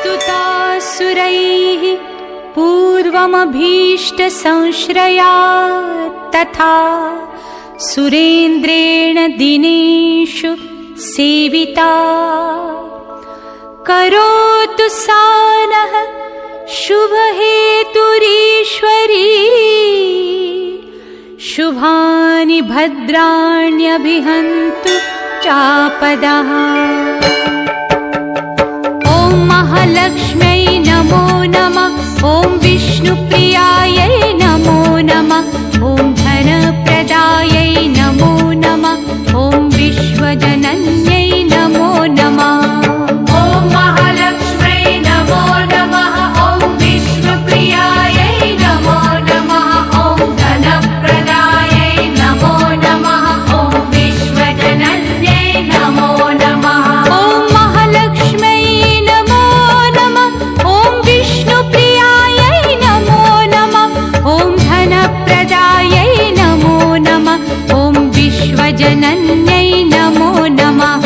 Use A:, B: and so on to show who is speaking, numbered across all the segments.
A: स्तुतासुरैः पूर्वमभीष्टसंश्रया तथा सुरेन्द्रेण दिनेषु सेविता करोतु सा नः शुभहेतुरीश्वरी शुभानि भद्राण्यभिहन्तु चापदः। ॐ महालक्ष्म्यै नमो नमः। ॐ विष्णुप्रियायै नमो नमः। ॐ धनप्रदायै नमो नमः। ॐ विश्वजनन्यै नमो नमः।
B: ॐ महालक्ष्म्यै नमो नमः। ॐ विष्णुप्रियायै नमो नमः। ॐ धनप्रदायै नमो नमः। ॐ विश्वजनन्यै नमो नमः।
A: ॐ महालक्ष्म्यै नमो नमः। ॐ विष्णुप्रियायै नमो नमः। ॐ धनप्रदायै नमो नमः। ॐ विश्वजनन्यै नमो नमः।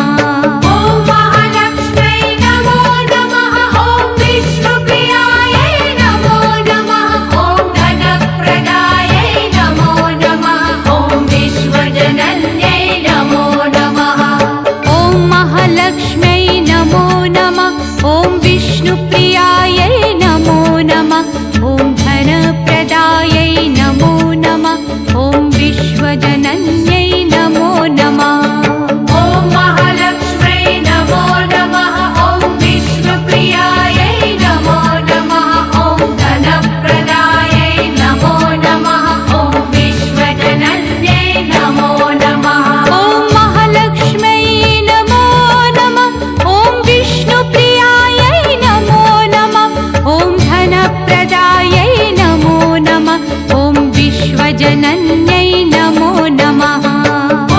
B: ॐ महालक्ष्म्यै नमो नमः। ॐ विष्णुप्रियायै नमो नमः। ॐ धनप्रदायै नमो नमः। ॐ विश्वजनन्यै नमो नमः।
A: ॐ महालक्ष्म्यै नमो नमः। ॐ विष्णुप्रियायै नमो नमः। ॐ धनप्रदायै नमो नमः। ॐ विश्वजनन्यै नमो नमः।
B: ॐ महालक्ष्म्यै नमो नमः। ॐ विष्णुप्रियायै नमो नमः। ॐ धनप्रदायै नमो नमः। ॐ विश्वजनन्यै नमो नमः।
A: ॐ महालक्ष्म्यै नमो नमः। ॐ विष्णुप्रियायै नमो नमः। ॐ धनप्रदायै नमो नमः। ॐ विश्वजनन्यै नमो नमः।
B: ॐ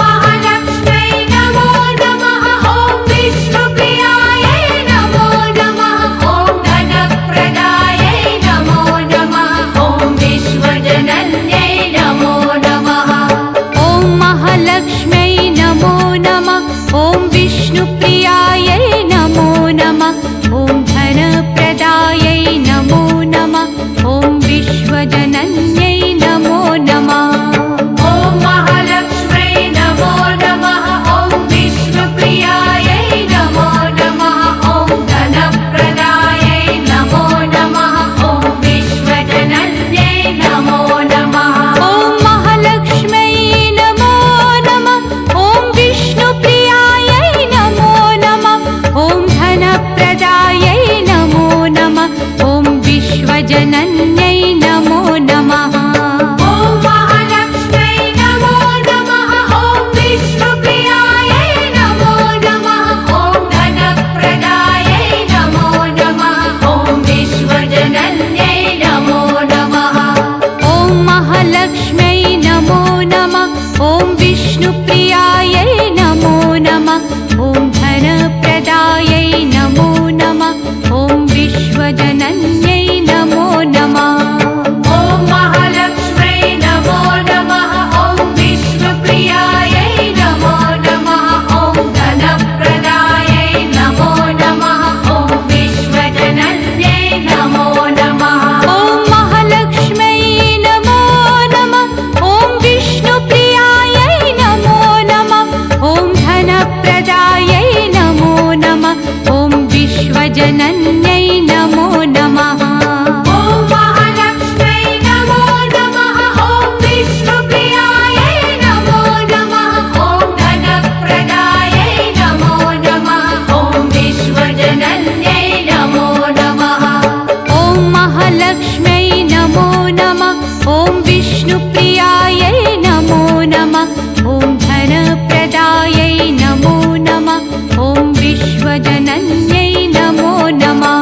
B: महालक्ष्म्यै नमो नमः। ॐ विष्णुप्रियायै नमो नमः। ॐ धनप्रदायै नमो नमः। ॐ विश्वजनन्यै नमो नमः।
A: ॐ महालक्ष्म्यै नमो नमः। ॐ विष्णुप्रियायै नमो नमः। ॐ धनप्रदायै नमो नमः। ॐ विश्वजनन्यै नमो नमः।
B: ॐ महालक्ष्म्यै नमो नमः। ॐ विष्णुप्रियायै नमो नमः। ॐ धनप्रदायै नमो नमः। ॐ विश्वजनन्यै नमो नमः।
A: ॐ महालक्ष्म्यै नमो नमः। ॐ विष्णुप्रियायै नमो नमः। ॐ धनप्रदायै नमो नमः। ॐ विश्वजनन्यै नमो नमः।
B: ॐ महालक्ष्म्यै नमो नमः। ॐ विष्णुप्रियायै नमो नमः। ॐ धनप्रदायै नमो नमः। ॐ विश्वजनन्यै नमो नमः।
A: ॐ महालक्ष्म्यै नमो नमः। ॐ विष्णुप्रियायै नमो नमः। ॐ धनप्रदायै नमो नमः। ॐ विश्वजनन्यै नमो नमः।
B: ॐ महालक्ष्म्यै नमो नमः। ॐ विष्णुप्रियायै नमो नमः। ॐ धनप्रदायै नमो नमः। ॐ विश्वजनन्यै नमो नमः।
A: ॐ महालक्ष्म्यै नमो नमः। ॐ विष्णुप्रियायै नमो नमः। ॐ धनप्रदायै नमो नमः। ॐ विश्वजनन्यै नमो नमः।
B: ॐ महालक्ष्म्यै नमो नमः। ॐ विष्णुप्रियायै नमो नमः। ॐ धनप्रदायै नमो नमः। ॐ विश्वजनन्यै नमो नमः।
A: ॐ महालक्ष्म्यै नमो नमः। ॐ विष्णुप्रियायै नमो नमः। ॐ धनप्रदायै नमो नमः। ॐ विश्वजनन्यै नमो नमः।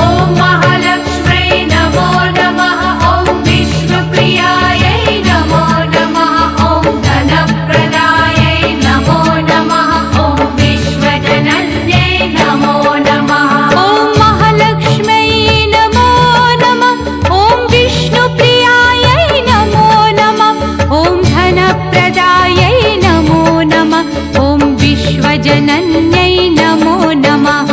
B: ॐ महालक्ष्म्यै नमो नमः। ॐ विष्णुप्रियायै नमो नमः। ॐ धनप्रदायै नमो नमः। ॐ विश्वजनन्यै नमो नमः।
A: ॐ महालक्ष्म्यै नमो नमः। ॐ विष्णुप्रियायै नमो नमः। ॐ धनप्रदायै नमो नमः। ॐ विश्वजनन्यै नमो नमः।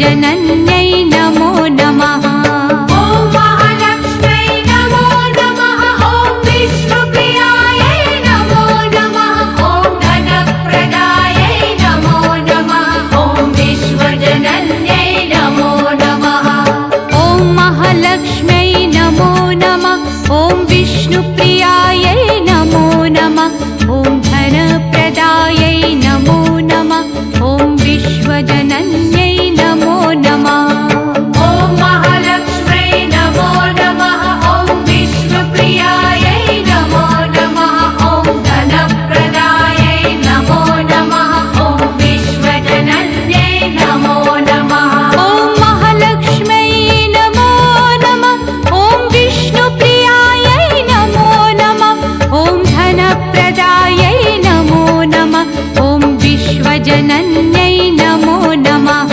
A: विश्वजनन्यै नमो नमः।
B: ॐ महालक्ष्म्यै नमो नमः। ॐ विष्णुप्रियायै नमो नमः। ॐ धनप्रदायै नमो नमः। ॐ विश्वजनन्यै नमो नमः।
A: ॐ महालक्ष्म्यै नमो नमः। ॐ विष्णुप्रियायै नमो नमः। ॐ धनप्रदायै नमो नमः। ॐ विश्वजनन्यै नमो नमः।
B: ॐ महालक्ष्म्यै नमो नमः। ॐ विष्णुप्रियायै नमो नमः। ॐ धनप्रदायै नमो नमः। ॐ विश्वजनन्यै नमो नमः।
A: ॐ महालक्ष्म्यै नमो नमः। ॐ विष्णुप्रियायै नमो नमः। ॐ धनप्रदायै नमो नमः। ॐ विश्वजनन्यै नमो नमः।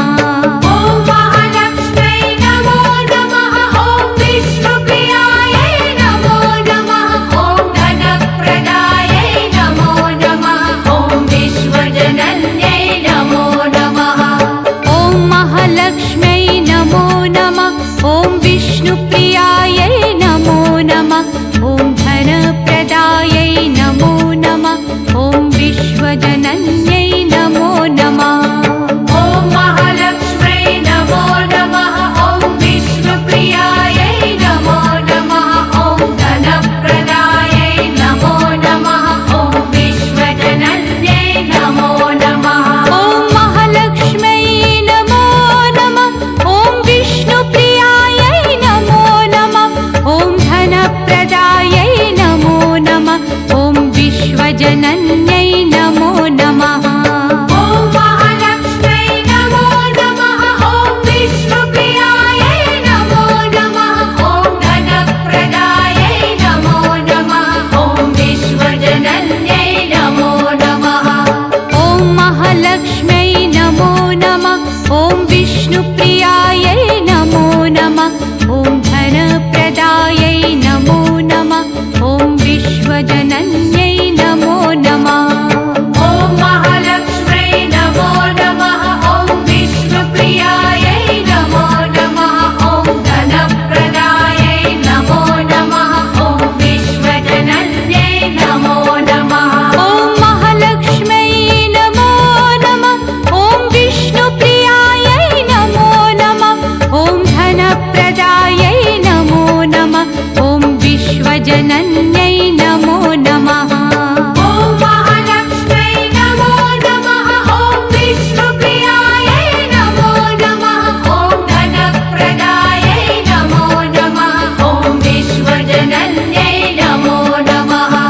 B: ॐ महालक्ष्म्यै नमो नमः। ॐ विष्णुप्रियायै नमो नमः। ॐ धनप्रदायै नमो नमः। ॐ विश्वजनन्यै नमो नमः।
A: ॐ महालक्ष्म्यै नमो नमः। ॐ विष्णुप्रियायै नमो नमः। ॐ धनप्रदायै नमो नमः। ॐ विश्वजनन्यै नमो नमः।
B: ॐ महालक्ष्म्यै नमो नमः। ॐ विष्णुप्रियायै नमो नमः। ॐ धनप्रदायै नमो नमः। ॐ विश्वजनन्यै नमो नमः।
A: ॐ महालक्ष्म्यै नमो नमः। ॐ विष्णुप्रियायै नमो नमः। ॐ धनप्रदायै नमो नमः। ॐ विश्वजनन्यै नमो नमः।
B: ॐ महालक्ष्म्यै नमो नमः। ॐ विष्णुप्रियायै नमो नमः। ॐ धनप्रदायै नमो नमः। ॐ विश्वजनन्यै नमो नमः।
A: ॐ महालक्ष्म्यै नमो नमः। ॐ विष्णुप्रियायै नमो नमः। ॐ धनप्रदायै नमो नमः। ॐ विश्वजनन्यै नमो नमः।
B: ॐ महालक्ष्म्यै नमो नमः। ॐ विष्णुप्रियायै नमो नमः। ॐ धनप्रदायै नमो नमः। ॐ विश्वजनन्यै नमो नमः।
A: ॐ महालक्ष्म्यै नमो नमः। ॐ विष्णुप्रियायै नमो नमः। ॐ धनप्रदायै नमो नमः। ॐ विश्वजनन्यै नमो नमः।
B: ॐ महालक्ष्म्यै नमो नमः। ॐ विष्णुप्रियायै नमो नमः। ॐ धनप्रदायै नमो नमः। ॐ विश्वजनन्यै नमो नमः।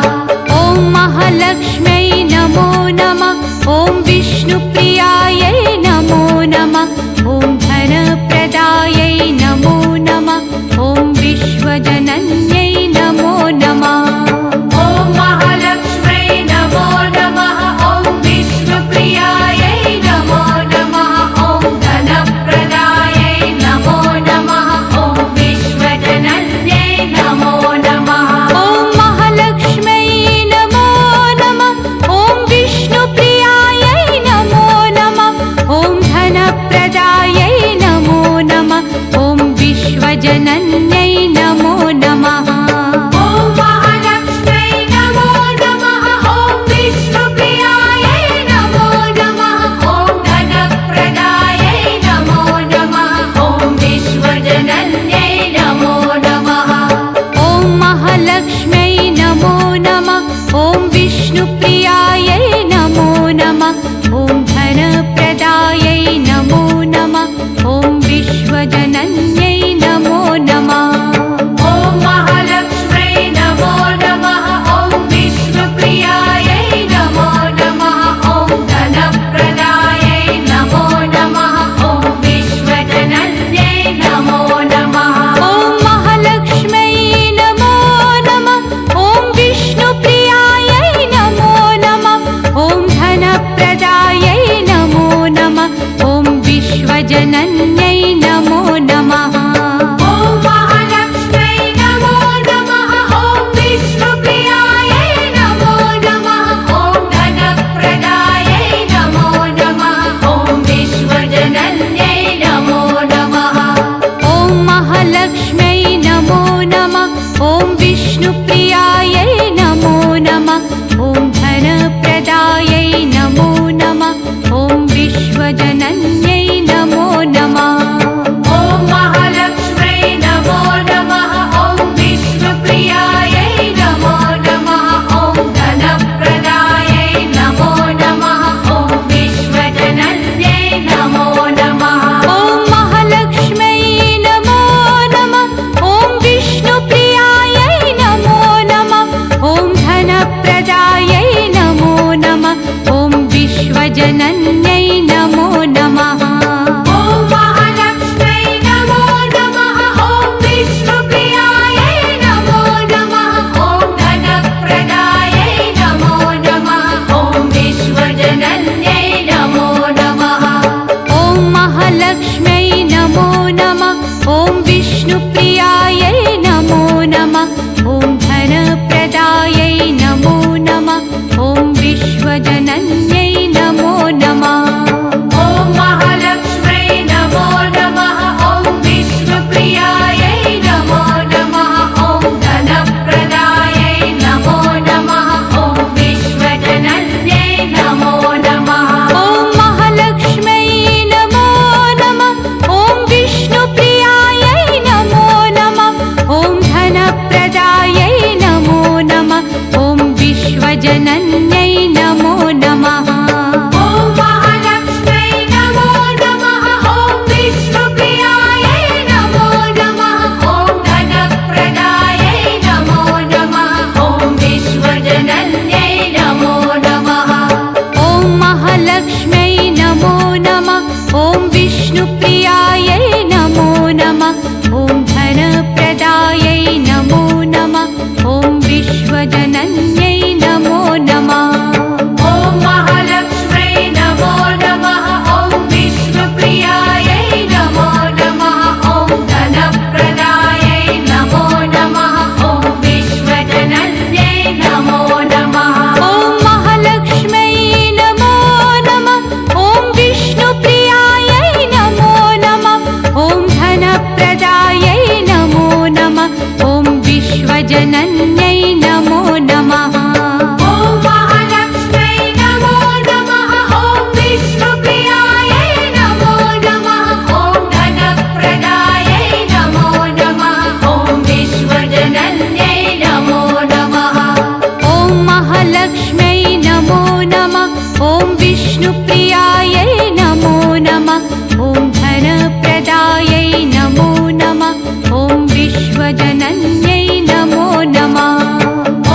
A: ॐ महालक्ष्म्यै नमो नमः। ॐ विष्णुप्रियायै नमो नमः। ॐ धनप्रदायै नमो नमः। ॐ विश्वजनन्यै नमो नमः।
B: ॐ महालक्ष्म्यै नमो नमः। ॐ विष्णुप्रियायै नमो नमः। ॐ धनप्रदायै नमो नमः। ॐ विश्वजनन्यै नमो नमः।
A: ॐ महालक्ष्म्यै नमो नमः। ॐ विष्णुप्रियायै नमो नमः। ॐ धनप्रदायै नमो नमः। ॐ विश्वजनन्यै नमो नमः।
B: ॐ महालक्ष्म्यै नमो नमः। ॐ विष्णुप्रियायै नमो नमः। ॐ धनप्रदायै नमो नमः। ॐ विश्वजनन्यै नमो नमः।
A: ॐ महालक्ष्म्यै नमो नमः। ॐ विष्णुप्रियायै नमो नमः। ॐ धनप्रदायै नमो नमः। ॐ विश्वजनन्यै नमो नमः।
B: ॐ महालक्ष्म्यै नमो नमः। ॐ विष्णुप्रियायै नमो नमः। ॐ धनप्रदायै नमो नमः। ॐ विश्वजनन्यै नमो नमः।
A: ॐ महालक्ष्म्यै नमो नमः। ॐ विष्णुप्रियायै नमो नमः। ॐ धनप्रदायै नमो नमः। ॐ विश्वजनन्यै नमो नमः।
B: ॐ महालक्ष्म्यै नमो नमः। ॐ विष्णुप्रियायै नमो नमः। ॐ धनप्रदायै नमो नमः। ॐ विश्वजनन्यै नमो
A: विष्णुप्रियायै नमो नमः ॐ धनप्रदायै नमो नमः ॐ विश्वजनन्यै नमो नमः
B: ॐ महालक्ष्म्यै नमो नमः ॐ विष्णुप्रियायै नमो नमः ॐ धनप्रदायै नमो नमः ॐ विश्वजनन्यै नमो नमः
A: ॐ महालक्ष्म्यै नमो नमः ॐ विष्णुप्रियायै नमो नमः ॐ धनप्रदायै नमो नमः ॐ विश्वजनन्यै नमो नमः
B: ॐ महालक्ष्म्यै नमो नमः ॐ विष्णुप्रियायै नमो नमः ॐ धनप्रदायै नमो नमः ॐ विश्वजनन्यै नमो नमः
A: ॐ महालक्ष्म्यै नमो नमः ॐ विष्णुप्रियायै नमो नमः ॐ धनप्रदायै नमो नमः ॐ विश्वजनन्यै नमो नमः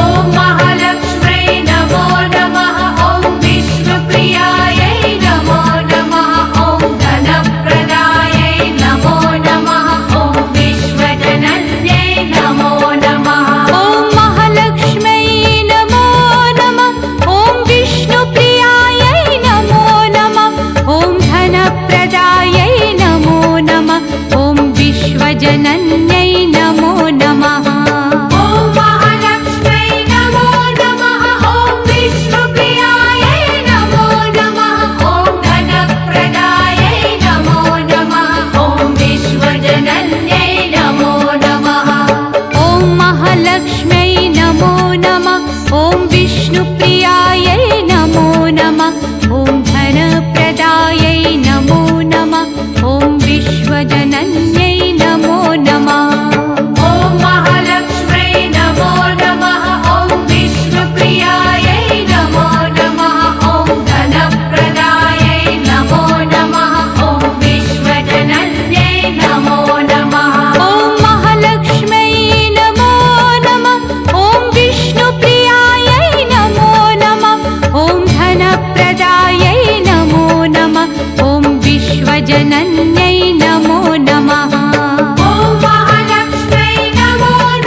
B: ॐ महालक्ष्म्यै नमो नमः ॐ विष्णुप्रियायै नमो नमः ॐ धनप्रदायै नमो नमः ॐ विश्वजनन्यै नमो नमः
A: ॐ महालक्ष्म्यै नमो नमः ॐ विष्णुप्रियायै नमो नमः ॐ धनप्रदायै नमो नमः ॐ विश्वजनन्यै नमो नमः
B: ॐ महालक्ष्म्यै नमो नमः ॐ विष्णुप्रियायै नमो नमः ॐ धनप्रदायै नमो नमः ॐ विश्वजनन्यै नमो नमः
A: ॐ महालक्ष्म्यै नमो नमः ॐ विष्णुप्रियायै नमो नमः ॐ धनप्रदायै नमो नमः ॐ विश्वजनन्यै नमो नमः
B: ॐ महालक्ष्म्यै नमो नमः ॐ विष्णुप्रियायै नमो नमः ॐ धनप्रदायै नमो नमः ॐ विश्वजनन्यै नमो नमः
A: ॐ महालक्ष्म्यै नमो नमः ॐ विष्णुप्रियायै नमो नमः ॐ धनप्रदायै नमो नमः ॐ विश्वजनन्यै नमो नमः
B: ॐ महालक्ष्म्यै नमो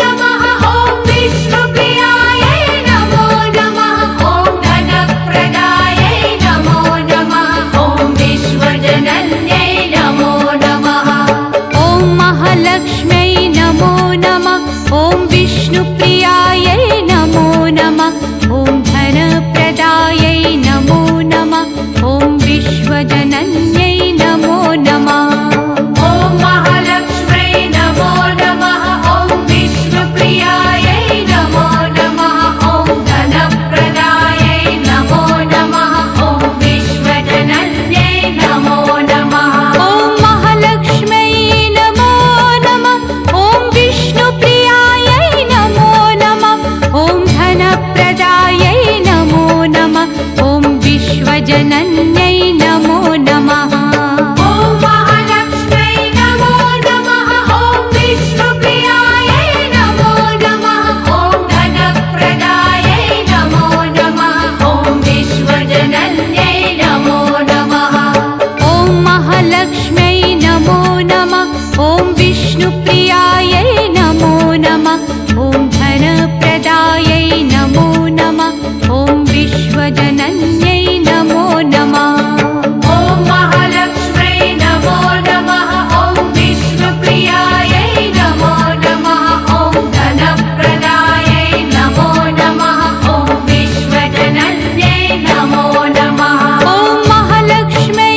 B: नमः ॐ विष्णुप्रियायै नमो नमः ॐ धनप्रदायै नमो नमः ॐ विश्वजनन्यै नमो नमः
A: ॐ महालक्ष्म्यै नमो नमः ॐ विष्णुप्रियायै नमो नमः ॐ धनप्रदायै नमो नमः ॐ विश्वजनन्यै नमो नमः
B: ॐ महालक्ष्म्यै नमो नमः ॐ विष्णुप्रियायै नमो नमः ॐ धनप्रदायै नमो नमः ॐ विश्वजनन्यै नमो नमः
A: ॐ महालक्ष्म्यै नमो नमः ॐ विष्णुप्रियायै नमो नमः ॐ धनप्रदायै नमो नमः ॐ विश्वजनन्यै नमो नमः
B: ॐ महालक्ष्म्यै नमो नमः ॐ विष्णुप्रियायै नमो नमः ॐ धनप्रदायै नमो नमः ॐ विश्वजनन्यै नमो नमः
A: ॐ महालक्ष्म्यै नमो नमः ॐ विष्णुप्रियायै नमो नमः ॐ धनप्रदायै नमो नमः ॐ विश्वजनन्यै नमो नमः
B: ॐ महालक्ष्म्यै नमो नमः ॐ विष्णुप्रियायै नमो नमः ॐ धनप्रदायै नमो नमः ॐ विश्वजनन्यै नमो नमः
A: ॐ महालक्ष्म्यै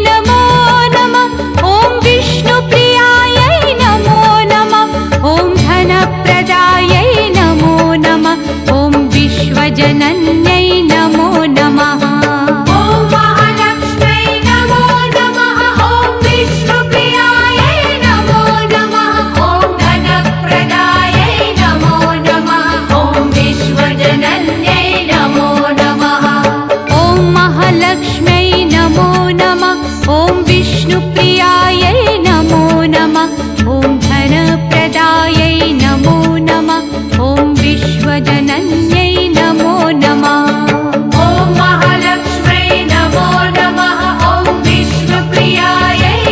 A: नमो नमः ॐ विष्णुप्रियायै नमो नमः ॐ धनप्रदायै नमो नमः ॐ विश्वजनन्यै नमो नमः
B: ॐ महालक्ष्म्यै नमो नमः ॐ विष्णुप्रियायै नमो नमः ॐ धनप्रदायै नमो नमः ॐ विश्वजनन्यै नमो नमः
A: ॐ महालक्ष्म्यै नमो नमः ॐ विष्णुप्रियायै नमो नमः ॐ धनप्रदायै नमो नमः ॐ विश्वजनन्यै नमो नमः
B: ॐ महालक्ष्म्यै नमो नमः ॐ विष्णुप्रियायै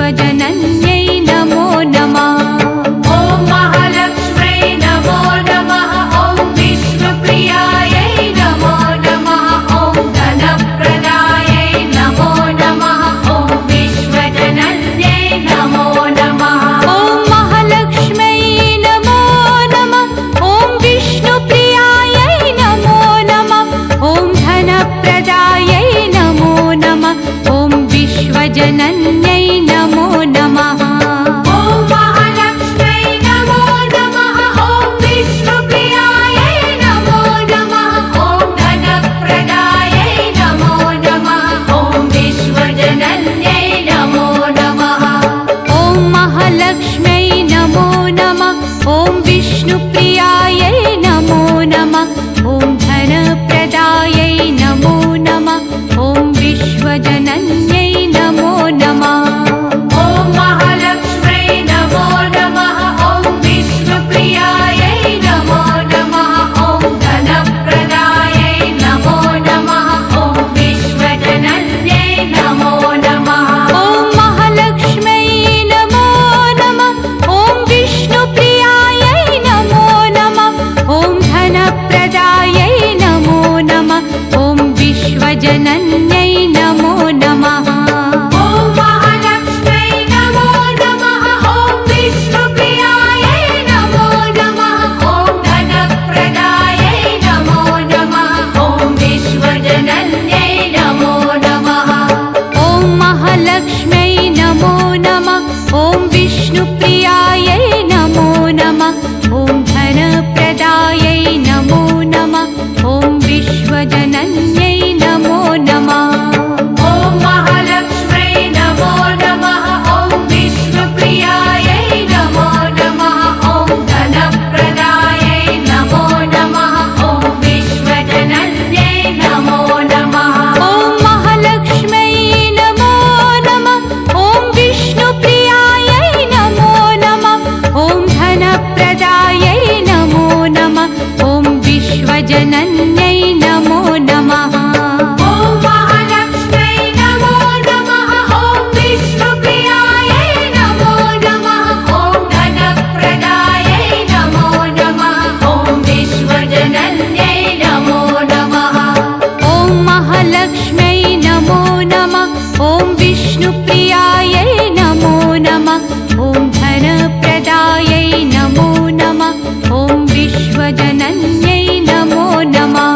A: विश्वजनन्यै नमो नमः।
B: ॐ महालक्ष्म्यै नमो नमः। ॐ विष्णुप्रियायै नमो नमः। ॐ धनप्रदायै नमो नमः। ॐ विश्वजनन्यै नमो नमः।
A: ॐ महालक्ष्म्यै नमो नमः। ॐ विष्णुप्रियायै नमो नमः। ॐ धनप्रदायै नमो नमः। ॐ विश्वजनन्यै नमो नमः।
B: ॐ महालक्ष्म्यै नमो नमः। ॐ विष्णुप्रियायै नमो नमः। ॐ धनप्रदायै नमो नमः। ॐ विश्वजनन्यै नमो नमः।
A: ॐ महालक्ष्म्यै नमो नमः। ॐ विष्णुप्रियायै नमो नमः। ॐ धनप्रदायै नमो नमः। ॐ विश्वजनन्यै नमो नमः।
B: ॐ महालक्ष्म्यै नमो नमः। ॐ विष्णुप्रियायै नमो नमः। ॐ धनप्रदायै नमो नमः। ॐ विश्वजनन्यै नमो नमः।
A: ॐ महालक्ष्म्यै नमो नमः। ॐ विष्णुप्रियायै नमो नमः। ॐ धनप्रदायै नमो नमः। ॐ विश्वजनन्यै नमो नमः।
B: ॐ महालक्ष्म्यै नमो नमः। ॐ विष्णुप्रियायै नमो नमः। ॐ धनप्रदायै नमो नमः। ॐ विश्वजनन्यै नमो नमः।
A: ॐ महालक्ष्म्यै नमो नमः। ॐ विष्णुप्रियायै नमो नमः। ॐ धनप्रदायै नमो नमः। ॐ विश्वजनन्यै नमो नमः।
B: ॐ महालक्ष्म्यै नमो नमः। ॐ विष्णुप्रियायै नमो नमः। ॐ धनप्रदायै नमो नमः। ॐ विश्वजनन्यै नमो नमः।
A: ॐ महालक्ष्म्यै नमो नमः। ॐ विष्णुप्रियायै नमो नमः। ॐ धनप्रदायै नमो नमः। ॐ विश्वजनन्यै नमो नमः।
B: ॐ महालक्ष्म्यै नमो नमः। ॐ विष्णुप्रियायै नमो नमः। ॐ धनप्रदायै नमो नमः। ॐ विश्वजनन्यै नमो नमः।
A: ॐ महालक्ष्म्यै नमो नमः। ॐ विष्णुप्रियायै नमो नमः। ॐ धनप्रदायै नमो नमः। ॐ विश्वजनन्यै नमो नमः।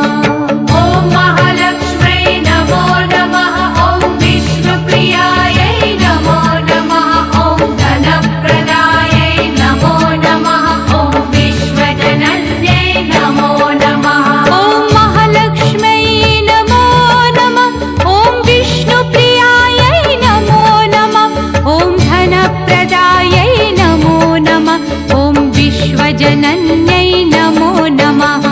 B: ॐ महालक्ष्म्यै नमो नमः। ॐ विष्णुप्रियायै नमो नमः। ॐ धनप्रदायै नमो नमः। ॐ विश्वजनन्यै नमो नमः।
A: ॐ महालक्ष्म्यै नमो नमः। ॐ विष्णुप्रियायै नमो नमः। ॐ धनप्रदायै नमो नमः। ॐ विश्वजनन्यै नमो नमः।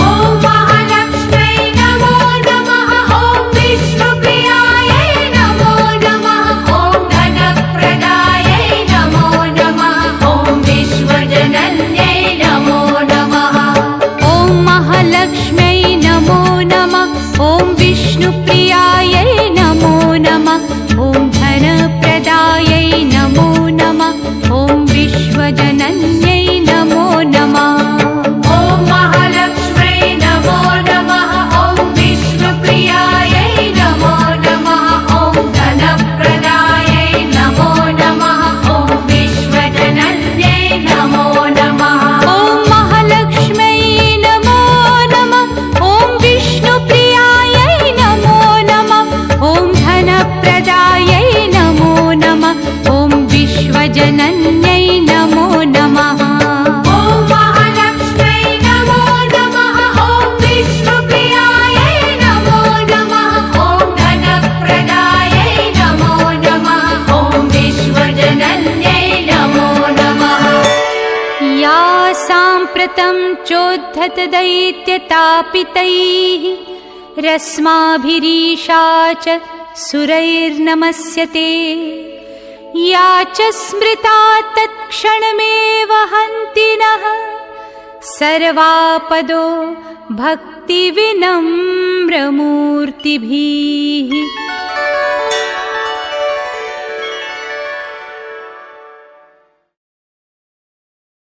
B: ॐ महालक्ष्म्यै नमो नमः। ॐ विष्णुप्रियायै नमो नमः। ॐ धनप्रदायै नमो नमः। ॐ विश्वजनन्यै नमो नमः।
A: ॐ महालक्ष्म्यै नमो नमः। ॐ विष्णुप्रियायै नमो नमः। ॐ धनप्रदायै नमो नमः। ॐ विश्वजनन्यै नमो नमः।
B: ॐ महालक्ष्म्यै नमो नमः। ॐ विष्णुप्रियायै नमो नमः। ॐ धनप्रदायै नमो नमः। ॐ विश्वजनन्यै नमो नमः।
A: ॐ महालक्ष्म्यै नमो नमः। ॐ विष्णुप्रियायै नमो नमः। ॐ धनप्रदायै नमो नमः। ॐ विश्वजनन्यै नमो नमः।
B: ॐ महालक्ष्म्यै नमो नमः। ॐ विष्णुप्रियायै नमो नमः। ॐ धनप्रदायै नमो नमः। ॐ विश्वजनन्यै नमो नमः।
A: या साम्प्रतं चोद्धतदैत्यतापितैः रस्माभिरीशा च सुरैर्नमस्यते। या च स्मृता तत्क्षणमेव हन्ति नः सर्वापदो भक्तिविनम्रमूर्तिभिः।